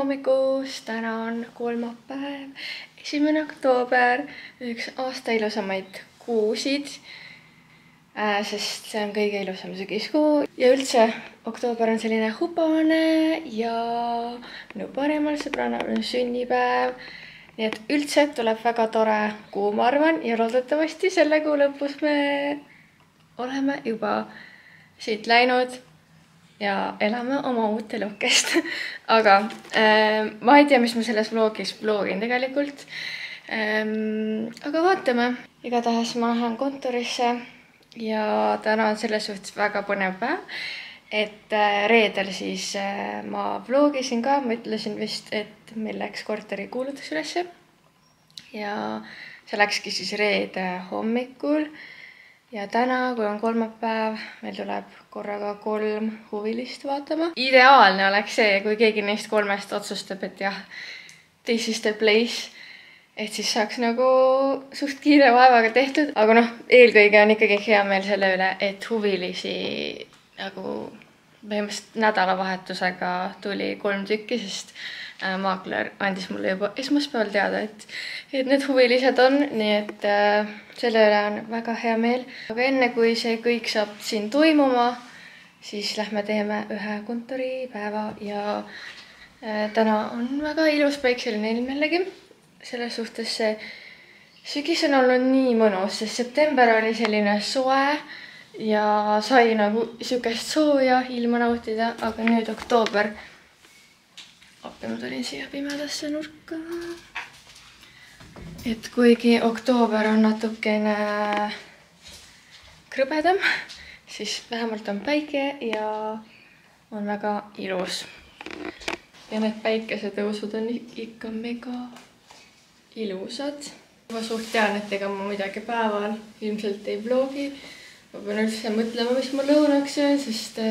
hommikust, täna on kolmapäev, 1. oktoober, üks aasta ilusamaid kuusid, sest see on kõige ilusam sügiskuu ja üldse oktoober on selline hubane ja minu parimal sõbranal on sünnipäev. Nii et üldse tuleb väga tore kuu, ma arvan, ja loodetavasti selle kuu lõpus me oleme juba siit läinud ja elame oma uut elukest. Aga ma ei tea, mis ma selles vlogis vlogin tegelikult. Aga vaatame. Igatahes ma lähen kontorisse ja täna on selles suhtes väga põnev päev. Et reedel siis ma vlogisin ka, ma ütlesin vist, et meil läks korteri kuulutus ülesse. Ja see läkski siis reede hommikul. Ja täna, kui on kolmapäev, meil tuleb korraga 3 huvilist vaatama. Ideaalne oleks see, kui keegi neist 3 otsustab, et jah, this is the place. Et siis saaks nagu suht kiire vaevaga tehtud. Aga noh, eelkõige on ikkagi hea meel selle üle, et huvilisi nagu põhimõtteliselt nädalavahetusega tuli 3 tükki, sest maakler andis mulle juba esmaspäeval teada, et need huvilised on, nii et selle üle on väga hea meel. Aga enne kui see kõik saab siin toimuma, siis lähme teeme ühe kontoripäeva ja täna on väga ilus päikseline ilm jällegi. Selles suhtes see sügis on olnud nii mõnus, sest september oli selline soe ja sai nagu sükest sooja ilma nautida, aga nüüd oktoober. Appi ma tulin siia pimedasse nurka. Et kuigi oktoober on natukene krõbedam, siis vähemalt on päike ja on väga ilus. Ja need päikesetõusud on ikka mega ilusad. Ma suht tean, et ega ma midagi päeval ilmselt ei vlogi. Ma pean üldse mõtlema, mis ma lõunaks söön, sest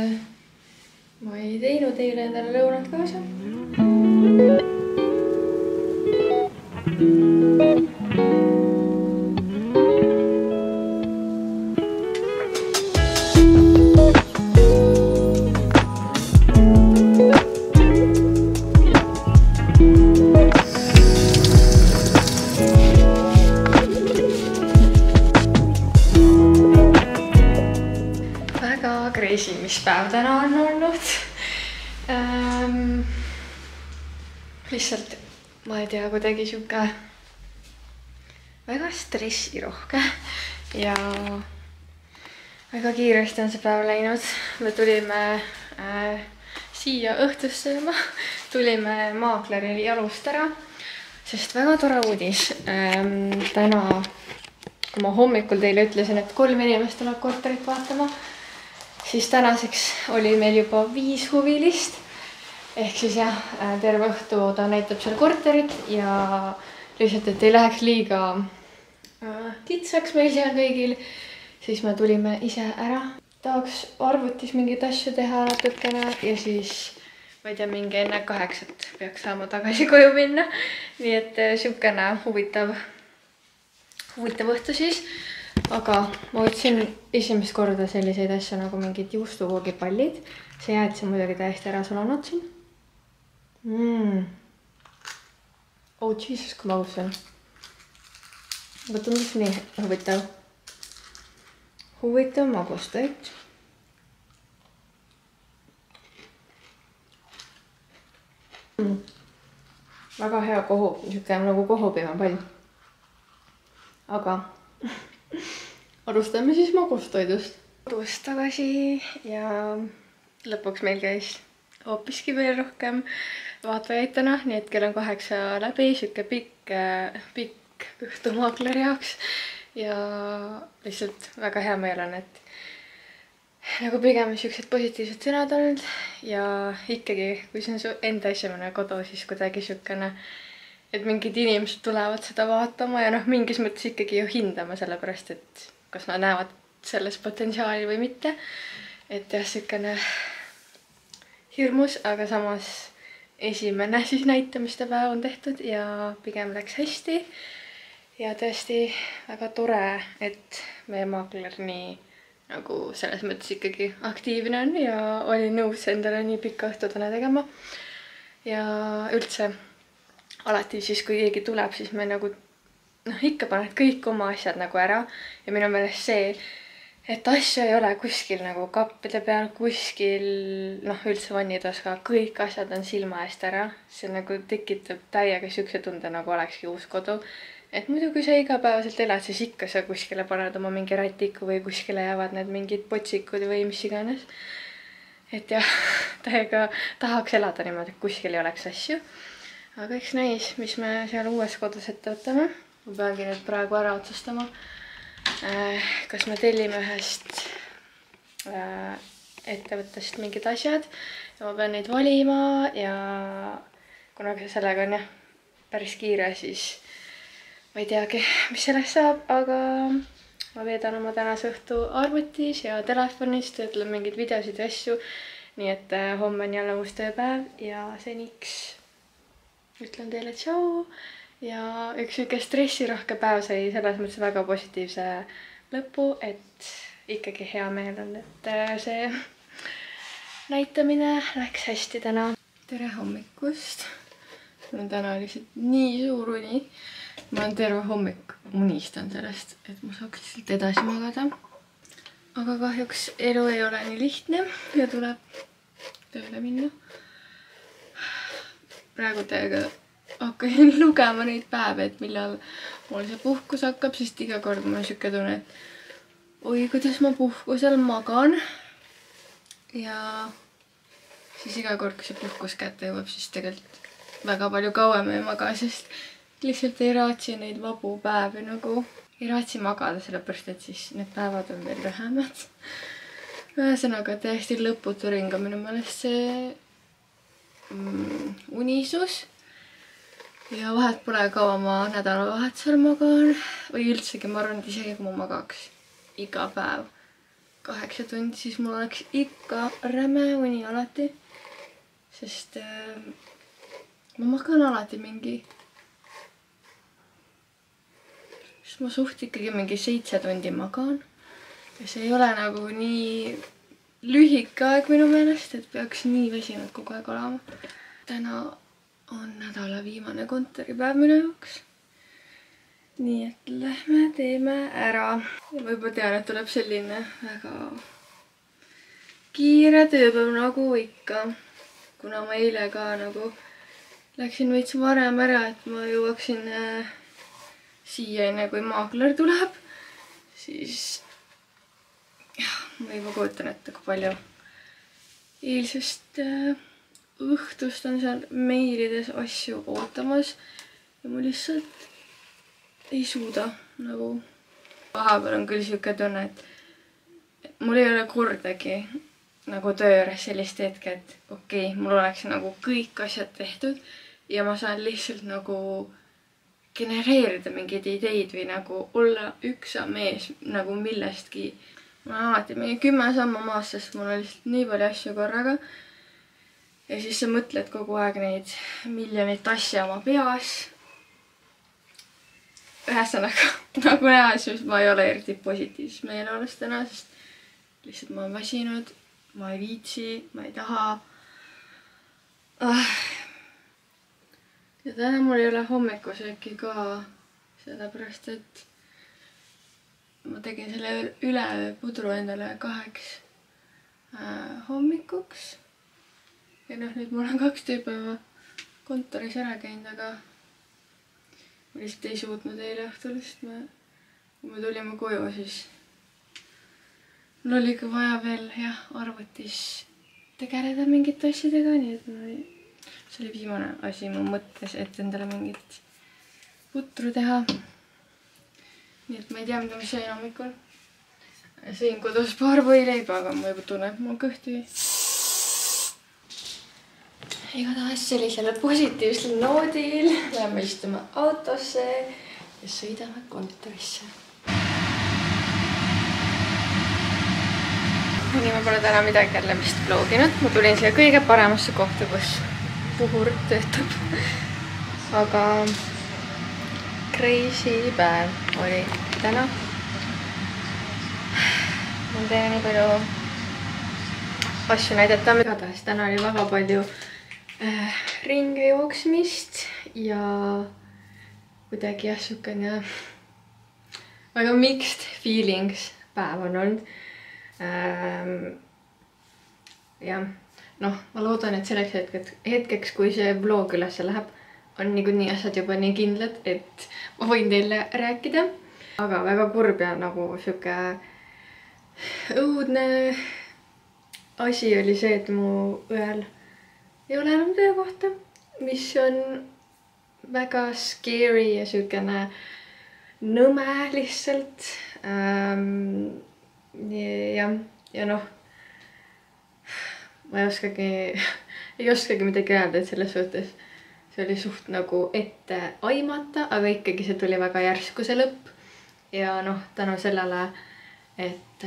ma ei teinud eile endale lõunat kaasa. Mis päev täna on olnud. Lihtsalt, ma ei tea, kuidagi siuke väga stressirohke ja väga kiiresti on see päev läinud. Me tulime siia õhtust sööma, tulime maakleri jalust ära, sest väga tore uudis. Täna, kui ma hommikul teile ütlesin, et 3 inimest tuleb korterit vaatama, siis tänaseks oli meil juba 5 huvilist. Ehk siis jah, terve õhtu ta näitab seal korterit ja lihtsalt, et ei läheks liiga kitsaks meil seal kõigil, siis me tulime ise ära. Tahaks arvutis mingeid asju teha natukene ja siis, ma ei tea, mingi enne 8 peaks saama tagasi koju minna. Nii et siukene huvitav õhtu siis. Aga ma võtsin esimest korda selliseid asju nagu mingid juustuvoogipallid. See jäätis muidugi täiesti ära sulanud siin. Oh Jesus, kui magus on. Aga tundus nii huvitav. Huvitav magustoit. Väga hea kohu, niisugune nagu kohupimapall. Aga alustame siis magustoidust. Kodust tagasi ja lõpuks meil käis hoopiski veel rohkem vaatajaid täna, nii et kell on 8 läbi, siuke pikk õhtu maakleri jaoks ja lihtsalt väga hea meel on, et nagu pigem siuksed positiivsed sõnad olnud ja ikkagi, kui see on su enda esimene kodu, siis kuidagi siukene, et mingid inimesed tulevad seda vaatama ja noh, mingis mõttes ikkagi ju hindama sellepärast, et kas nad näevad selles potentsiaali või mitte. Et jah, siukene hirmus, aga samas esimene siis näitamiste päev on tehtud ja pigem läks hästi. Ja tõesti väga tore, et meie maakler nii nagu selles mõttes ikkagi aktiivne on ja oli nõus endale nii pikka õhtutune tegema. ja üldse alati siis, kui keegi tuleb, siis me nagu ikka paned kõik oma asjad nagu ära ja minu meelest see, et asju ei ole kuskil nagu kappide peal, kuskil üldse vannitoas ka, kõik asjad on silma eest ära. See nagu tekitab täiega siukse tunde, nagu olekski uus kodu. Et muidu, kui sa igapäevaselt elad, siis ikka sa kuskile paned oma mingi rätiku või kuskile jäävad need mingid potsikud või mis iganes. Et jah, täiega tahaks elada niimoodi, et kuskil ei oleks asju. Aga eks näis, mis me seal uues kodus ette võtame. Ma peangi nüüd praegu ära otsustama, kas me tellime ühest ettevõttest mingid asjad ja ma pean neid valima ja kuna sellega on jah päris kiire, siis ma ei teagi, mis sellest saab, aga ma veedan oma tänase õhtu arvutis ja telefonis, töötlen mingeid videosid ja asju. Nii et homme on jälle uus tööpäev ja seniks ütlen teile tšau. Ja üks siuke stressirohke päev sai selles mõttes väga positiivse lõpu, et ikkagi hea meel on, et see näitamine läks hästi täna. Tere hommikust! Mul on täna lihtsalt nii suur uni. Ma olen terve hommik unistan sellest, et ma saaks lihtsalt edasi magada. Aga kahjuks elu ei ole nii lihtne ja tuleb tööle minna. Praegu täiega hakkasin lugema neid päeve, et millal mul see puhkus hakkab, sest iga kord mul on siuke tunne, et oi, kuidas ma puhkusel magan. Ja siis iga kord, kui see puhkus kätte jõuab, siis tegelikult väga palju kauem ei maga, sest lihtsalt ei raatsi neid vabu päevi nagu. Ei raatsi magada, sellepärast, et siis need päevad on veel lühemad. Ühesõnaga täiesti lõputu ringa minu meelest see unisus. Ja vahet pole kaua ma nädalavahetusel magan või üldsegi ma arvan, et isegi kui ma magaks iga päev 8 tundi, siis mul oleks ikka räme uni alati. Sest ma magan alati mingi. Sest ma suht ikkagi mingi 7 tundi magan. Ja see ei ole nagu nii lühike aeg minu meelest, et peaks nii väsinud kogu aeg olema. Täna on nädala viimane kontoripäev minu jaoks. Nii et lähme teeme ära. Ja ma juba tean, et tuleb selline väga kiire tööpäev nagu ikka. Kuna ma eile ka nagu läksin veits varem ära, et ma jõuaksin siia enne kui maakler tuleb, siis ma juba kujutan ette, kui palju eilsest õhtust on seal meilides asju ootamas ja ma lihtsalt ei suuda nagu. Vahepeal on küll siuke tunne, et mul ei ole kordagi nagu töö juures sellist hetke, et okei, mul oleks nagu kõik asjad tehtud ja ma saan lihtsalt nagu genereerida mingeid ideid või nagu olla üksam ees nagu millestki. Ma olen alati mingi 10 sammu maas, sest mul on lihtsalt nii palju asju korraga. Ja siis sa mõtled kogu aeg neid miljonit asja oma peas. Ühesõnaga, nagu näha, siis ma ei ole eriti positiivses meeleolus täna, sest lihtsalt ma olen väsinud, ma ei viitsi, ma ei taha. Ja täna mul ei ole hommikusööki ka, sellepärast, et ma tegin selle ülepudru endale 2 hommikuks. Ja nüüd mul on 2 tööpäeva kontoris ära käinud, aga ma lihtsalt ei suutnud eile õhtul, sest kui me tulime koju, siis mul oli ka vaja veel arvutis tegeleda mingite asjadega, nii et see oli viimane asi mu mõttes, et endale mingit putru teha. Nii et ma ei tea, mida ma sõin hommikul. Sõin kodus paar võileiba, aga ma juba tunnen, et mul kõht tühi. Igatahes sellisele positiivsel noodil läheme istuma autosse ja sõidame kontorisse. Nii ma pole täna midagi jälle vist vloginud. Ma tulin siia kõige paremasse kohta, kus puhur töötab. Aga crazy päev oli täna. Ma teen nii palju asju näidata. Igatahes täna oli väga palju ringi jooksmist ja kuidagi jah, siukene väga mixed feelings päev on olnud. Jah, noh, ma loodan, et selleks hetkeks, kui see vlog ülesse läheb, on niikuinii asjad juba nii kindlad, et ma võin teile rääkida. Aga väga kurb ja nagu siuke õudne asi oli see, et mu õel ei ole enam töökohta, mis on väga scary ja siukene nõme lihtsalt. Ja noh, ma ei oskagi midagi öelda, et selles suhtes see oli suht nagu ette aimata, aga ikkagi see tuli väga järsku see lõpp. Ja noh, tänu sellele, et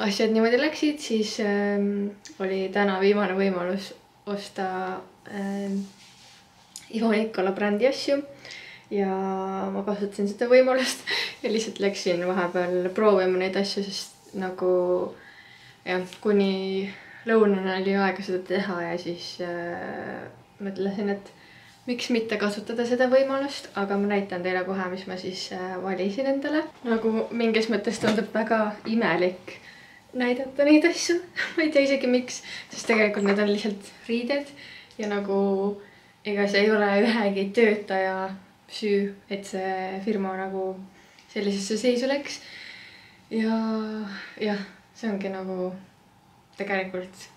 asjad niimoodi läksid, siis oli täna viimane võimalus osta Ivo Nikola brändi asju. Ja ma kasutasin seda võimalust ja lihtsalt läksin vahepeal proovima neid asju, sest nagu jah, kuni lõunani oli aega seda teha ja siis mõtlesin, et miks mitte kasutada seda võimalust, aga ma näitan teile kohe, mis ma siis valisin endale. Nagu mingis mõttes tundub väga imelik näidata neid asju. Ma ei tea isegi miks, sest tegelikult need on lihtsalt riided ja nagu ega see ei ole ühegi töötaja süü, et see firma nagu sellisesse seisu läks. Ja jah, see ongi nagu tegelikult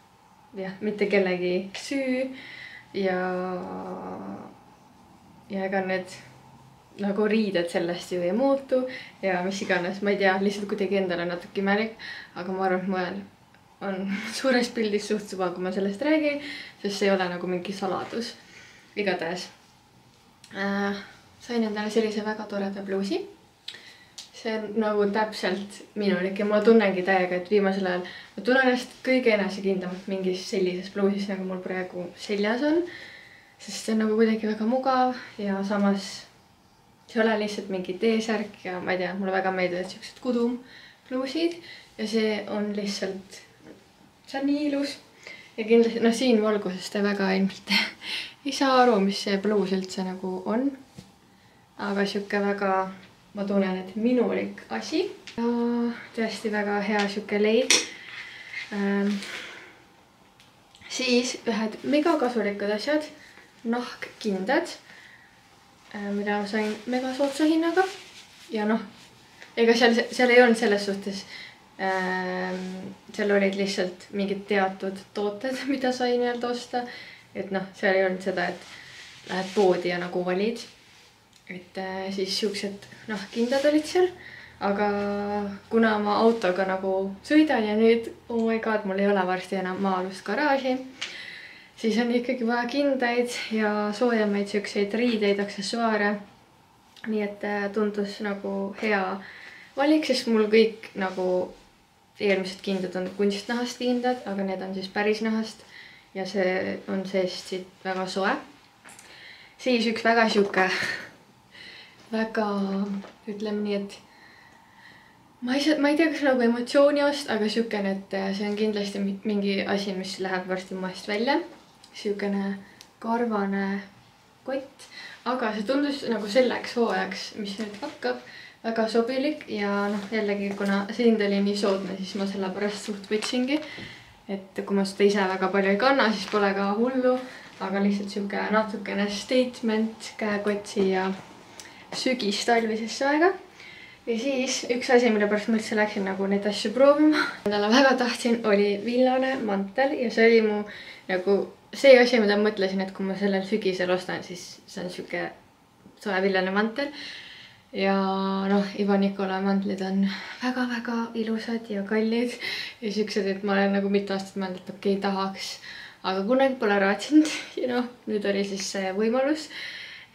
jah, mitte kellegi süü ja ega need nagu riided sellest ju ei muutu ja mis iganes, ma ei tea, lihtsalt kuidagi endale natuke imelik, aga ma arvan, et mõel on suures pildis suht suva, kui ma sellest räägin, sest see ei ole nagu mingi saladus. Igatahes sain endale sellise väga toreda bluusi. See on nagu täpselt minulik ja ma tunnengi täiega, et viimasel ajal ma tunnen ennast kõige enesekindlamalt mingis sellises bluusis, nagu mul praegu seljas on. Sest see on nagu kuidagi väga mugav ja samas see ei ole lihtsalt mingi T-särk ja ma ei tea, mulle väga meeldivad siuksed kudum bluusid ja see on lihtsalt, see on nii ilus. Ja kindlasti, noh siin valguses te väga ilmselt ei saa aru, mis see bluus üldse nagu on. Aga siuke väga, ma tunnen, et minulik asi. Ja tõesti väga hea siuke leid. Siis ühed mega kasulikud asjad, nahkkindad, mida ma sain mega soodsa hinnaga. Ja noh, ega seal ei olnud selles suhtes, seal olid lihtsalt mingid teatud tooted, mida sai nii-öelda osta. Et noh, seal ei olnud seda, et lähed poodi ja nagu valid. Et siis siuksed nahkkindad olid seal. Aga kuna ma autoga nagu sõidan ja nüüd, oh my god, mul ei ole varsti enam maa-alust garaaži, siis on ikkagi vaja kindaid ja soojamaid siukseid riideid, aksessuaare. Nii et tundus nagu hea valik, sest mul kõik nagu eelmised kindad on kunstnahast kindad, aga need on siis päris nahast ja see on seest siit väga soe. Siis üks väga siuke, väga ütleme nii, et ma ei tea, kas nagu emotsiooni ost, aga siukene, et see on kindlasti mingi asi, mis läheb varsti moest välja. Siukene karvane kott, aga see tundus nagu selleks hooajaks, mis nüüd hakkab, väga sobilik ja noh, jällegi, kuna see hind oli nii soodne, siis ma selle pärast suht võtsingi. Et kui ma seda ise väga palju ei kanna, siis pole ka hullu, aga lihtsalt siuke natukene statement käekott siia sügis-talvisesse aega. Ja siis üks asi, mille pärast ma üldse läksin nagu neid asju proovima. Endale väga tahtsin, oli villane mantel ja see oli mu nagu see asi, mida ma mõtlesin, et kui ma sellel sügisel ostan, siis see on siuke soe villane mantel. Ja noh, Ivo Nikola mantlid on väga-väga ilusad ja kallid ja siuksed, et ma olen nagu mitu aastat mõelnud, et okei, tahaks, aga kunagi pole raatsinud ja noh, nüüd oli siis see võimalus.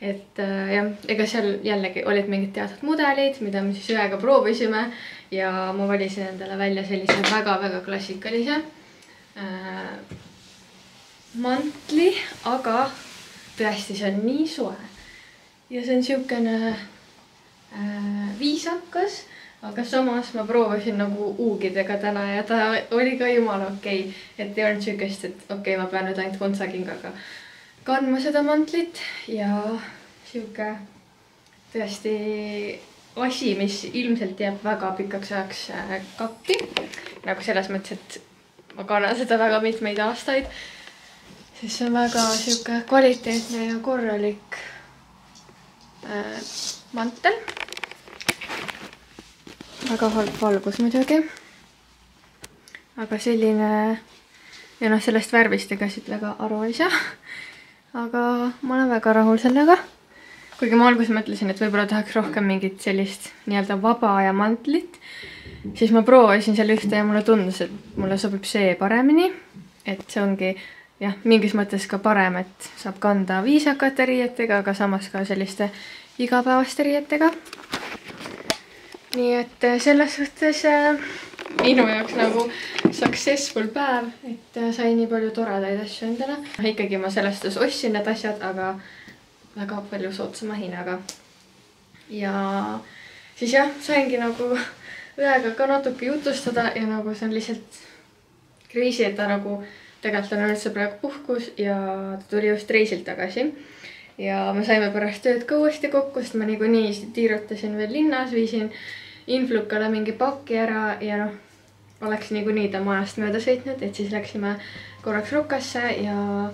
Et jah, ega seal jällegi olid mingid teatud mudelid, mida me siis ühega proovisime ja ma valisin endale välja sellise väga-väga klassikalise mantli, aga tõesti see on nii soe ja see on siukene viisakas, aga samas ma proovisin nagu uugidega täna ja ta oli ka jumala okei, et ei olnud siukest, et okei, ma pean nüüd ainult kontsakingaga kandma seda mantlit ja siuke tõesti asi, mis ilmselt jääb väga pikaks ajaks kappi. Nagu selles mõttes, et ma kannan seda väga mitmeid aastaid. Siis see on väga siuke kvaliteetne ja korralik mantel. Väga halb valgus muidugi. Aga selline ja noh, sellest värvist ega siit väga aru ei saa. Aga ma olen väga rahul sellega. Kuigi ma alguses mõtlesin, et võib-olla tahaks rohkem mingit sellist nii-öelda vaba aja mantlit, siis ma proovisin selle ühte ja mulle tundus, et mulle sobib see paremini. Et see ongi jah, mingis mõttes ka parem, et saab kanda viisakate riietega, aga samas ka selliste igapäevaste riietega. Nii et selles suhtes minu jaoks nagu successful päev, et sai nii palju toredaid asju endale. Ikkagi ma sellest ostsin need asjad, aga väga palju soodsama hinnaga. Ja siis jah, saingi nagu õega ka natuke jutustada ja nagu see on lihtsalt kriisi, et ta nagu tegelikult on üldse praegu puhkus ja ta tuli just reisilt tagasi. Ja me saime pärast tööd ka uuesti kokku, sest ma niikuinii tiirutasin veel linnas, viisin influkale mingi pakki ära ja noh, oleks niikuinii ta majast mööda sõitnud, et siis läksime korraks Rukasse ja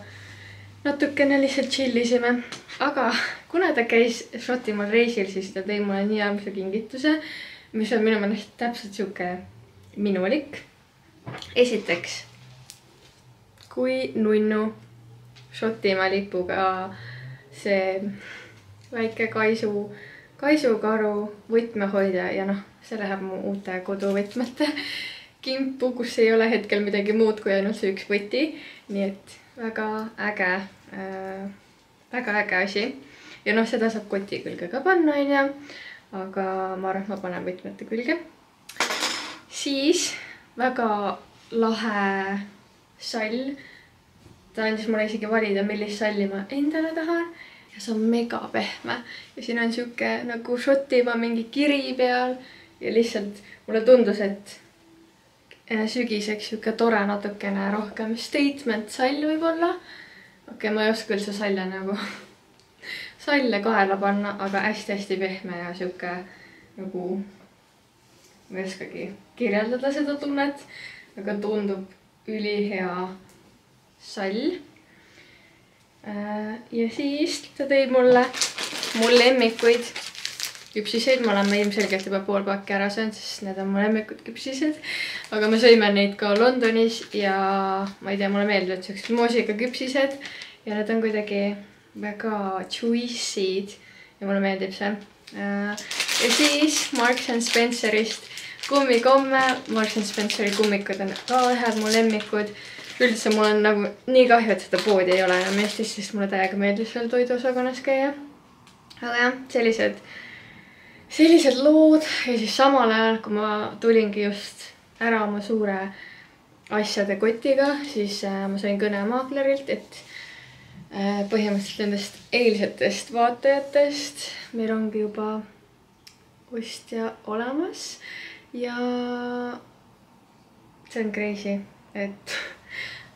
natukene lihtsalt chillisime. Aga kuna ta käis Šotimaal reisil, siis ta tõi mulle nii äärmise kingituse, mis on minu meelest täpselt siuke minulik. Esiteks, kui nunnu Šotimaa lipuga see väike kaisukaru võtmehoidja ja noh, see läheb mu uute koduvõtmete kimpu, kus ei ole hetkel midagi muud kui ainult see üks võti. Nii et väga äge asi. Ja noh, seda saab koti külge ka panna, aga ma arvan, et ma panen võtmete külge. Siis väga lahe sall. Ta andis mulle isegi valida, millist salli ma endale tahan. Ja see on mega pehme. Ja siin on siuke nagu Šotimaa mingi kiri peal. Ja lihtsalt mulle tundus, et sügiseks siuke tore natukene rohkem statement sall võib-olla. Okei, ma ei oska üldse salle kaela panna, aga hästi-hästi pehme ja siuke nagu ma ei oskagi kirjeldada seda tunnet, aga tundub ülihea sall. Ja siis ta tõi mulle lemmikuid küpsiseid. Me oleme ilmselgelt juba pool pakki ära söönud, sest need on mu lemmikud küpsised. Aga me sõime neid ka Londonis ja ma ei tea, mulle meeldivad siuksed moosiga küpsised. Ja need on kuidagi väga juicy'd ja mulle meeldib see. Ja siis Marks & Spencerist kummikomme. Marks & Spenceri kummikud on ka ühed mu lemmikud. Üldse mul on nagu nii kahju, et seda poodi ei ole enam Eestis, sest mulle täiega meeldis veel toiduosakonnas käia. Aga jah, sellised lood ja siis samal ajal, kui ma tulingi just ära oma suure asjade kotiga, siis ma sain kõne maaklerilt, et põhimõtteliselt nendest eilsetest vaatajatest meil ongi juba ostja olemas ja see on crazy, et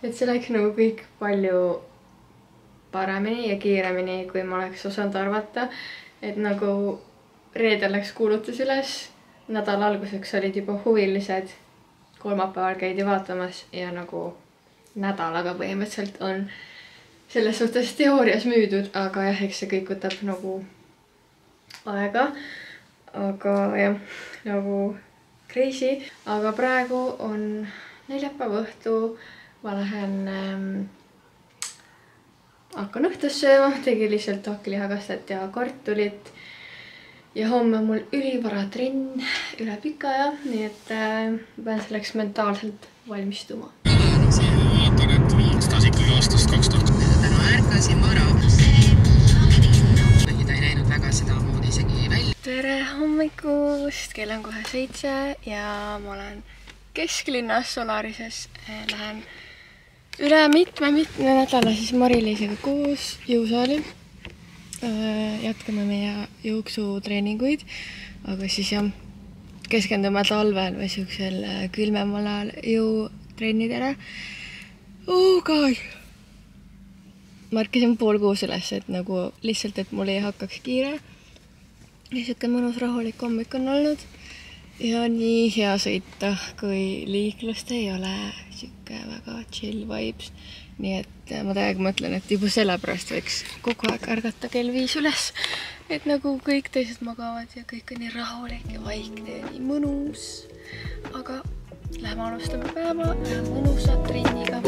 see läks nagu kõik palju paremini ja kiiremini, kui ma oleks osanud arvata, et nagu reedel läks kuulutus üles, nädala alguseks olid juba huvilised, kolmapäeval käidi vaatamas ja nagu nädalaga põhimõtteliselt on selles suhtes teoorias müüdud, aga jah, eks see kõik võtab nagu aega, aga jah, nagu crazy, aga praegu on neljapäeva õhtu, ma hakkan õhtus sööma, tegin lihtsalt hakkilihakastet ja kartulit. Ja homme on mul ülivara trenn üle pika aja, nii et pean selleks mentaalselt valmistuma. Vaatan, et aastas ikkagi aastast 2000. Täna ärkasin vara. Ta ei näinud väga seda moodi isegi välja. Tere hommikust! Kell on kohe 7 ja ma olen kesklinnas Solarises. Lähen üle mitme nädala siis Mari-Liisega koos jõusaali. Jätkame meie jooksutreeninguid, aga siis jah, keskendume talvel või siuksel külmemal ajal jõutrennidele. Oh god! ma ärkasin 5:30 üles, et nagu lihtsalt, et mul ei hakkaks kiire. Ja siuke mõnus rahulik hommik on olnud ja nii hea sõita, kui liiklust ei ole, siuke väga chill vibes. Nii et ma täiega mõtlen, et juba sellepärast võiks kogu aeg ärgata kell 5 üles, et nagu kõik teised magavad ja kõik on nii rahulik ja vaikne ja nii mõnus. Aga lähme alustame päeva ja mõnusa trenniga.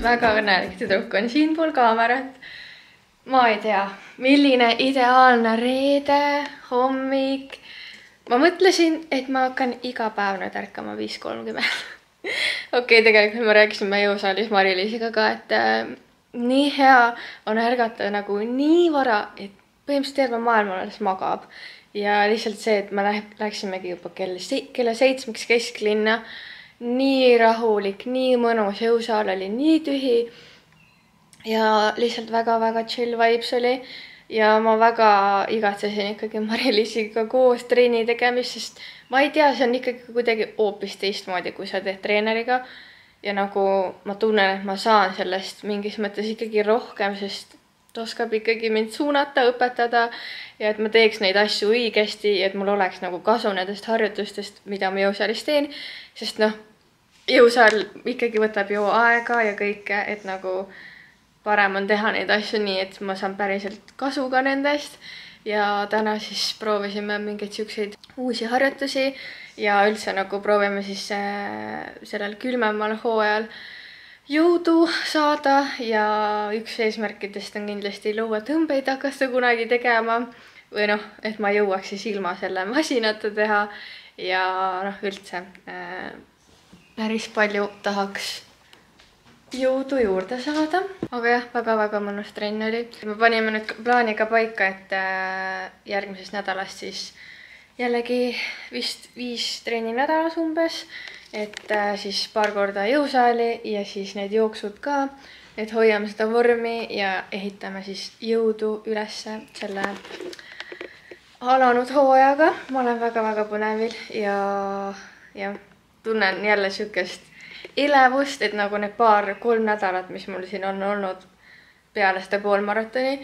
Väga õnnelik tüdruk on siinpool kaamerat. Ma ei tea, milline ideaalne reede, hommik. Ma mõtlesin, et ma hakkan iga päev nüüd ärkama 5:30. Okei, tegelikult me rääkisime jõusaalis Mari-Liisiga ka, et nii hea on ärgata nagu nii vara, et põhimõtteliselt terve maailm alles magab. Ja lihtsalt see, et me läksimegi juba kella 7 kesklinna. Nii rahulik, nii mõnus, jõusaal oli nii tühi ja lihtsalt väga-väga chill vibes oli ja ma väga igatsesin ikkagi Mari-Liisiga koos trenni tegemist, sest ma ei tea, see on ikkagi kuidagi hoopis teistmoodi, kui sa teed treeneriga ja nagu ma tunnen, et ma saan sellest mingis mõttes ikkagi rohkem, sest ta oskab ikkagi mind suunata, õpetada ja et ma teeks neid asju õigesti ja et mul oleks nagu kasu nendest harjutustest, mida ma jõusaalis teen, sest noh, jõusaal ikkagi võtab ju aega ja kõike, et nagu parem on teha neid asju nii, et ma saan päriselt kasu ka nendest ja täna siis proovisime mingeid siukseid uusi harjutusi ja üldse nagu proovime siis sellel külmemal hooajal jõudu saada ja üks eesmärkidest on kindlasti lõuatõmbeid hakata kunagi tegema või noh, et ma jõuaks siis ilma selle masinata teha ja noh, üldse päris palju tahaks jõudu juurde saada. Aga jah, väga-väga mõnus trenn oli. Me panime nüüd plaani ka paika, et järgmisest nädalast siis jällegi vist 5 trenni nädalas umbes. Et siis paar korda jõusaali ja siis need jooksud ka. Et hoiame seda vormi ja ehitame siis jõudu ülesse selle alanud hooajaga. Ma olen väga-väga põnevil ja tunnen jälle siukest elevust, et nagu need 3 nädalat, mis mul siin on olnud peale seda poolmaratoni,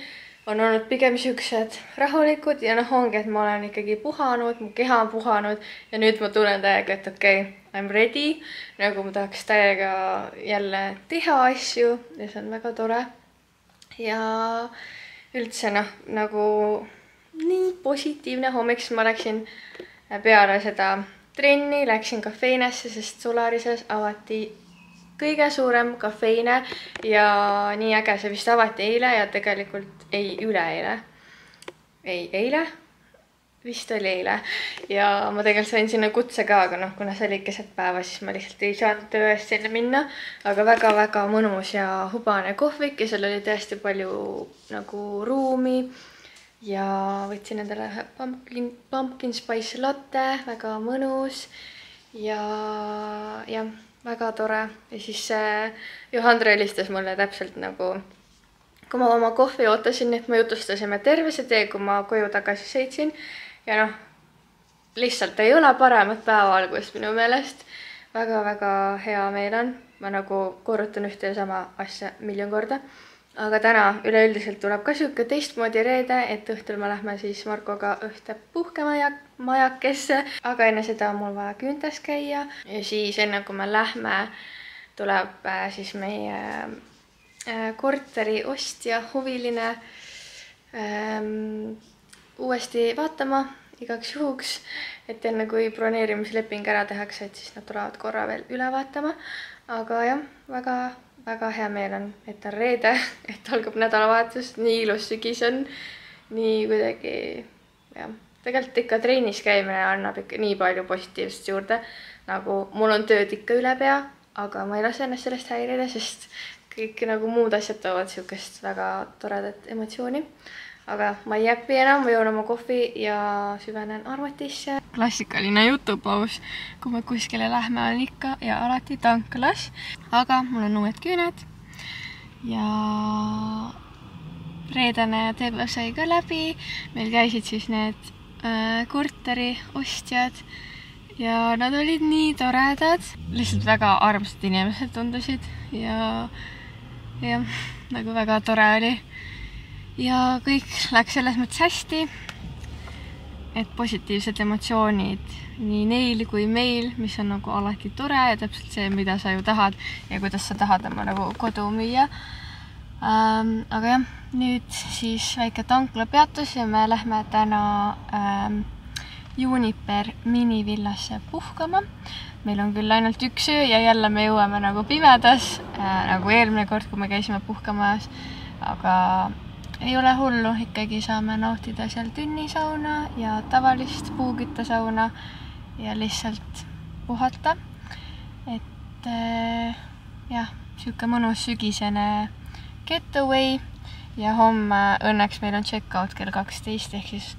on olnud pigem siuksed rahulikud ja noh, ongi, et ma olen ikkagi puhanud, mu keha on puhanud ja nüüd ma tunnen täiega, et okei, I'm ready, nagu ma tahaks täiega jälle teha asju ja see on väga tore. Ja üldse noh, nagu nii positiivne hommik, siis ma läksin peale seda trenni, läksin kafeinesse, sest Solarises avati kõige suurem kafeine ja nii äge, see vist avati eile ja tegelikult ei üleeile. Ei, eile? Vist oli eile. Ja ma tegelikult sain sinna kutse ka, aga noh, kuna see oli keset päeva, siis ma lihtsalt ei saanud töö eest sinna minna. Aga väga-väga mõnus ja hubane kohvik ja seal oli tõesti palju nagu ruumi. Ja võtsin endale pumpkin spice latte, väga mõnus ja väga tore. Ja siis Johandre helistas mulle täpselt nagu, kui ma oma kohvi ootasin, et me jutustasime terve see tee, kui ma koju tagasi sõitsin. Ja noh, lihtsalt ei ole paremat päeva algust minu meelest. Väga-väga hea meel on. Ma nagu korrutan ühte ja sama asja miljon korda. Aga täna üleüldiselt tuleb ka siuke teistmoodi reede, et õhtul me lähme siis Markoga ühte puhkemajakesse. Aga enne seda on mul vaja küüntes käia. Ja siis enne kui me lähme, tuleb siis meie korteri ostja huviline uuesti vaatama igaks juhuks. Et enne kui broneerimisleping ära tehakse, et siis nad tulevad korra veel üle vaatama. Aga jah, väga hea meel on, et on reede, et algab nädalavahetus, nii ilus sügis on, nii kuidagi tegelikult ikka trennis käimine annab ikka nii palju positiivset juurde. Nagu mul on tööd ikka üle pea, aga ma ei lase ennast sellest häirida, sest kõik nagu muud asjad toovad siukest väga toredat emotsiooni. Aga ma ei jäppi enam, ma joon oma kohvi ja süvenen arvutisse. Klassikaline jutupaus, kui me kuskile lähme, on ikka ja alati tanklas. Aga mul on uued küüned ja reedene teepäev sai ka läbi. Meil käisid siis need korteri ostjad ja nad olid nii toredad. Lihtsalt väga armsad inimesed tundusid ja nagu väga tore oli. Ja kõik läks selles mõttes hästi, et positiivsed emotsioonid nii neil kui meil, mis on nagu alati tore ja täpselt see, mida sa ju tahad ja kuidas sa tahad oma nagu kodu müüa. Aga jah, nüüd siis väike tanklapeatus ja me lähme täna Juniper minivillasse puhkama. Meil on küll ainult üks öö ja jälle me jõuame nagu pimedas, nagu eelmine kord, kui me käisime puhkamajas, aga ei ole hullu, ikkagi saame nautida seal tünnisauna ja tavalist puuküttesauna ja lihtsalt puhata. Et jah, siuke mõnus sügisene getaway ja homme õnneks meil on check-out kell 12, ehk siis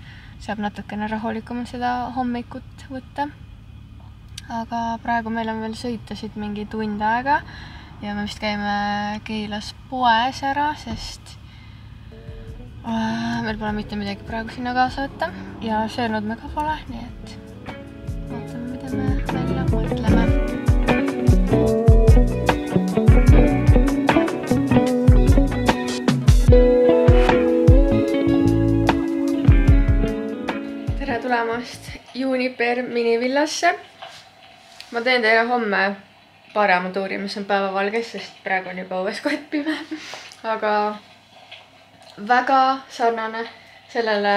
saab natukene rahulikumalt seda hommikut võtta. Aga praegu meil on veel sõita siit mingi tund aega ja me vist käime Keilas poes ära, sest meil pole mitte midagi praegu sinna kaasa võtta ja söönud me ka pole, nii et vaatame, mida me välja mõtleme. Tere tulemast Juniper minivillasse. Ma teen teile homme parema tuuri, mis on päevavalges, sest praegu on juba õues koht pime, aga väga sarnane sellele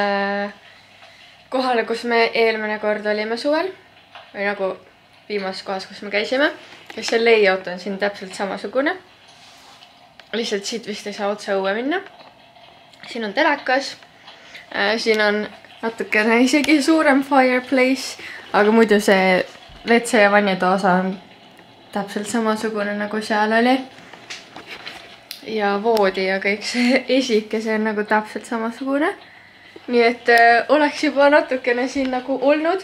kohale, kus me eelmine kord olime suvel või nagu viimases kohas, kus me käisime. Ja see layout on siin täpselt samasugune. Lihtsalt siit vist ei saa otse õue minna. Siin on telekas. Siin on natukene isegi suurem fireplace, aga muidu see WC ja vannitoa osa on täpselt samasugune nagu seal oli. Ja voodi ja kõik see esike, see on nagu täpselt samasugune. Nii et oleks juba natukene siin nagu olnud,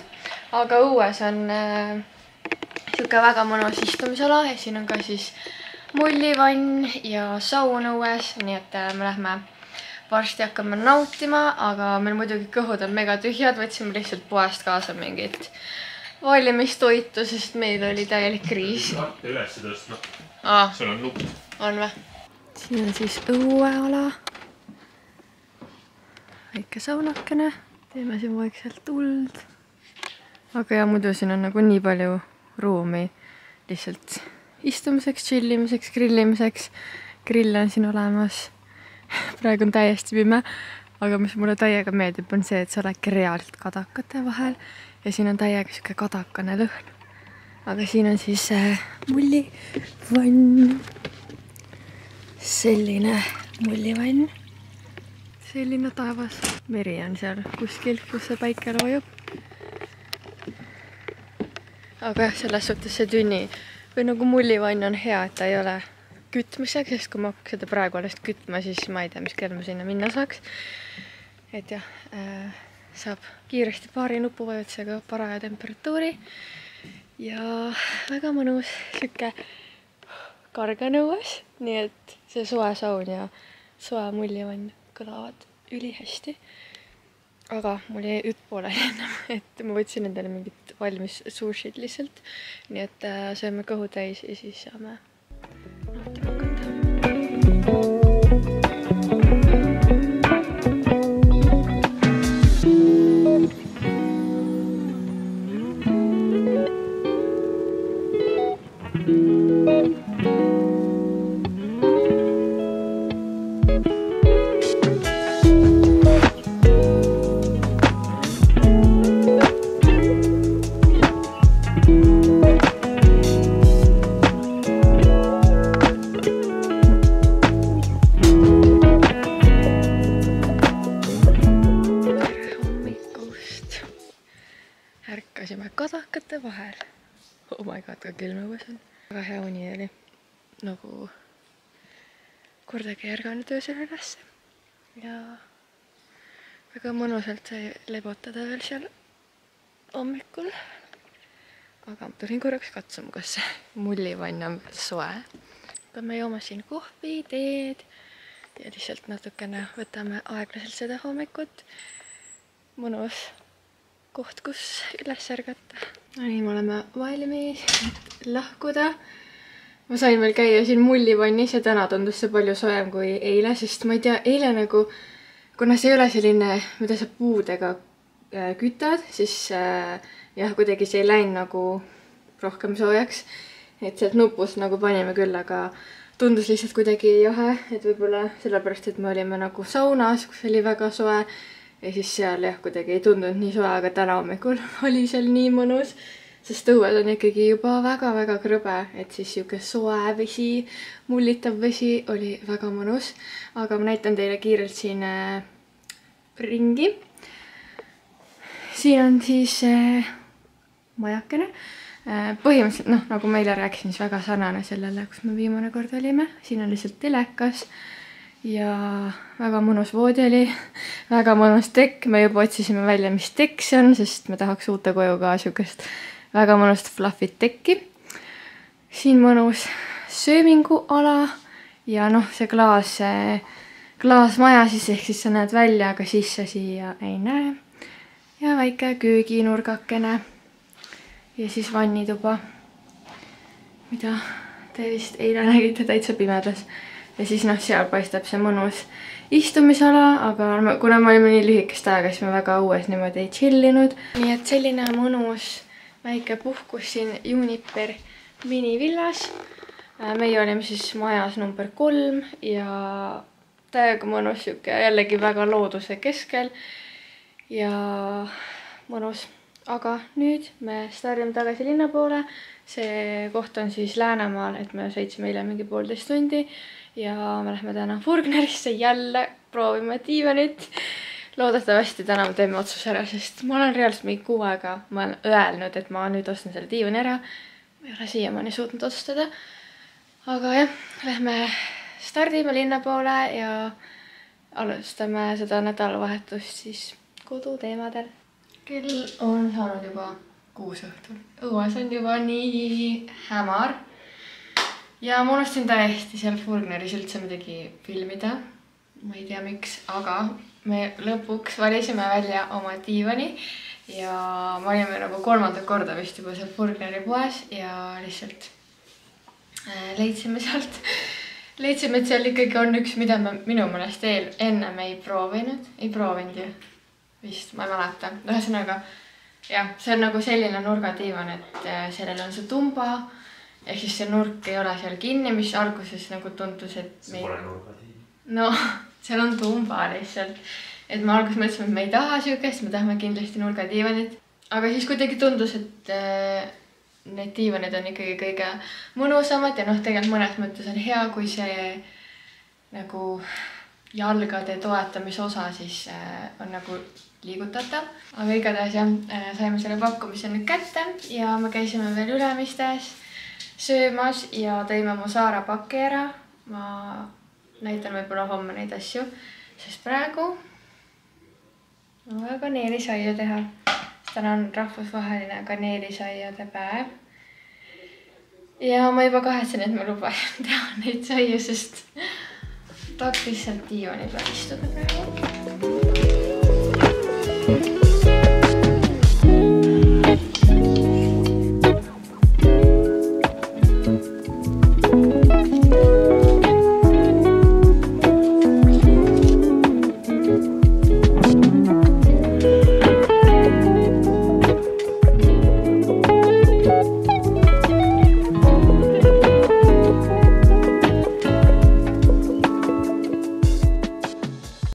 aga õues on siuke väga mõnus istumisala ja siin on ka siis mullivann ja saun õues, nii et me lähme varsti hakkame nautima, aga meil muidugi kõhud on mega tühjad, võtsime lihtsalt poest kaasa mingit valimistoitu, sest meil oli täielik kriis. Üles tõstma. Seal on nupp. On või? Siin on siis õueala. Väike saunakene. Teeme siin vaikselt tuld. Aga ja muidu siin on nagu nii palju ruumi lihtsalt istumiseks, chillimiseks, grillimiseks. Grill on siin olemas. Praegu on täiesti pime. Aga mis mulle täiega meeldib on see, et sa oledki reaalselt kadakate vahel. Ja siin on täiega siuke kadakane lõhn. Aga siin on siis mullivann. Selline mullivann. Selline taevas. Meri on seal kuskil, kus see päike loojub. Aga jah, selles suhtes see tünni või nagu mullivann on hea, et ta ei ole kütmiseks, sest kui ma hakkaks seda praegu alles kütma, siis ma ei tea, mis kell ma sinna minna saaks. Et jah, saab kiiresti paari nupuvajutusega paraja temperatuuri ja väga mõnus siuke karganõues, nii et see soe saun ja soe mullivann kõlavad ülihästi. Aga mul jäi üks pooleli ennem, et ma võtsin endale mingit valmis sushid lihtsalt, nii et sööme kõhu täis ja siis saame nautima hakata. väga külmõgus on. Väga hea uni oli. Nagu kordagi ei ärganud öösel ülesse. Ja väga mõnusalt sai lebotada veel seal hommikul. Aga ma tulin korraks katsuma, kas mullivann on veel soe. Aga me joome siin kohvi, teed ja lihtsalt natukene võtame aeglaselt seda hommikut. Mõnus koht, kus üles ärgata. No nii, me oleme valmis lahkuda. Ma sain veel käia siin mullivannis ja täna tundus see palju soojem kui eile, sest ma ei tea, eile nagu, kuna see ei ole selline, mida sa puudega kütad, siis jah, kuidagi see ei läinud nagu rohkem soojaks. Et sealt nupust nagu panime küll, aga tundus lihtsalt kuidagi jahe, et võib-olla sellepärast, et me olime nagu saunas, kus oli väga soe. Ja siis seal jah, kuidagi ei tundunud nii soe, aga täna hommikul oli seal nii mõnus, sest õued on ikkagi juba väga-väga krõbe, et siis siuke soe vesi, mullitav vesi oli väga mõnus. Aga ma näitan teile kiirelt siin ringi. Siin on siis majakene. Põhimõtteliselt, nagu meile rääkisin, siis väga sarnane sellele, kus me viimane kord olime. Siin on lihtsalt telekas ja väga mõnus voodi oli, väga mõnus tekk. Me juba otsisime välja, mis tekk see on, sest me tahaks uute koju ka siukest väga mõnust fluffit tekki. Siin mõnus sööminguala ja see klaasmaja siis, ehk siis sa näed välja, aga sisse siia ei näe. Ja väike kööginurgakene. Ja siis vannituba, mida te vist eile nägite täitsa pimedas. Ja siis seal paistab see mõnus istumisala, aga kuna me olime nii lühikest aega, siis me väga õues niimoodi ei chillinud. Nii et selline mõnus väike puhkus siin Juniper minivillas. Meie olime siis majas number 3 ja täiega mõnus jällegi väga looduse keskel ja mõnus. Aga nüüd me stardime tagasi linna poole. See koht on siis Läänemaal, et me sõitsime eile mingi 1,5 tundi ja me lähme täna Furgnerisse jälle proovime diivanit. Loodetavasti täna me teeme otsuse ära, sest ma olen reaalselt mingi 6 aega. Ma olen öelnud, et ma nüüd ostan selle diivani ära. Ma ei ole siiamaani suutnud otsustada. Aga jah, lähme stardime linna poole ja alustame seda nädalavahetust siis koduteemadel. Kell on saanud juba 6 õhtul. Õues on juba nii hämar. Ja ma unustasin täiesti seal Furgneris üldse midagi filmida. Ma ei tea miks, aga me lõpuks valisime välja oma diivani. Ja me olime nagu 3. korda vist juba seal Furgneri poes ja lihtsalt leidsime sealt. Leidsime, et seal ikkagi on üks, mida me minu mõnest enne me ei proovinud. Ei proovinud ju. Vist, ma ei mäleta. Ühesõnaga, jah, see on nagu selline nurgadiivan, et sellel on see tumba, ehk siis see nurk ei ole seal kinni, mis alguses nagu tundus, et see pole nurgadiivan. No, seal on tumba lihtsalt. Et me alguses mõtlesime, et me ei taha siukest, me tahame kindlasti nurgadiivanit. Aga siis kuidagi tundus, et need diivanid on ikkagi kõige mõnusamad ja tegelikult mõnes mõttes on hea, kui see nagu jalgade toetamise osa siis on nagu liigutatav. Aga igatahes jah, saime selle pakkumise nüüd kätte ja me käisime veel Ülemistes söömas ja tõime mu Saara paki ära. Ma näitan võib-olla homme neid asju, sest praegu on vaja kaneelisaia teha. Täna on rahvusvaheline kaneelisaiade päev. Ja ma juba kahetsen, et ma lubasin teha neid saiu, sest tahaks lihtsalt diivani peal istuda praegu.